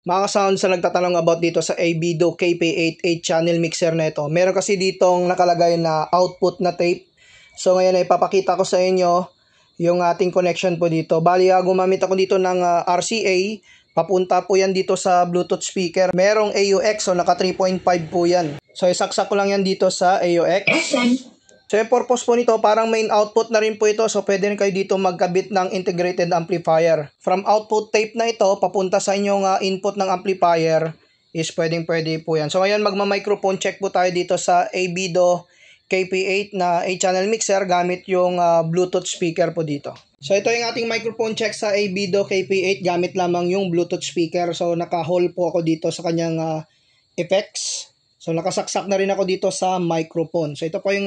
Mga ka-sounds na nagtatanong about dito sa ABDO KP88 channel mixer na ito. Meron kasi ditong nakalagay na output na tape. So ngayon ay ipapakita ko sa inyo yung ating connection po dito. Bali, gumamit ako dito ng RCA. Papunta po yan dito sa Bluetooth speaker. Merong AUX, so naka 3.5 po yan. So isaksak ko lang yan dito sa AUX. So yung purpose po nito, parang main output na rin po ito. So pwede rin kayo dito magkabit ng integrated amplifier. From output tape na ito, papunta sa inyong input ng amplifier is pwede po yan. So ngayon magma-microphone check po tayo dito sa ABDO KP8 na 8-channel mixer gamit yung Bluetooth speaker po dito. So ito yung ating microphone check sa ABDO KP8 gamit lamang yung Bluetooth speaker. So naka-hold po ako dito sa kanyang effects. So nakasaksak na rin ako dito sa microphone. So ito po yung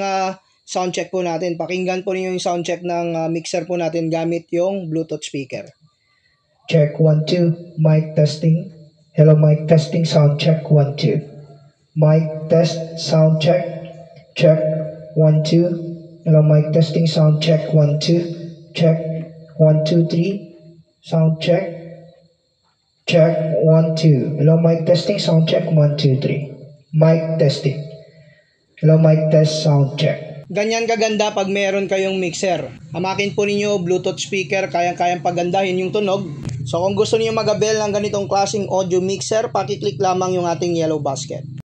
sound check po natin. Pakinggan po niyo yung sound check ng mixer po natin gamit yung Bluetooth speaker. Check 1 2, mic testing. Hello mic testing, sound check 1 2. Mic test, sound check. Check 1 2. Hello mic testing, sound check 1 2. Check 1 2 3. Sound check. Check 1 2. Hello mic testing, sound check 1 2 3. Mic testing. Hello mic test, sound check. Ganyan kaganda pag meron kayong mixer. Hamakin po ninyo Bluetooth speaker, kayang-kayang pagandahin yung tunog. So kung gusto niyo mag-avail ng ganitong klaseng audio mixer, paki-click lamang yung ating yellow basket.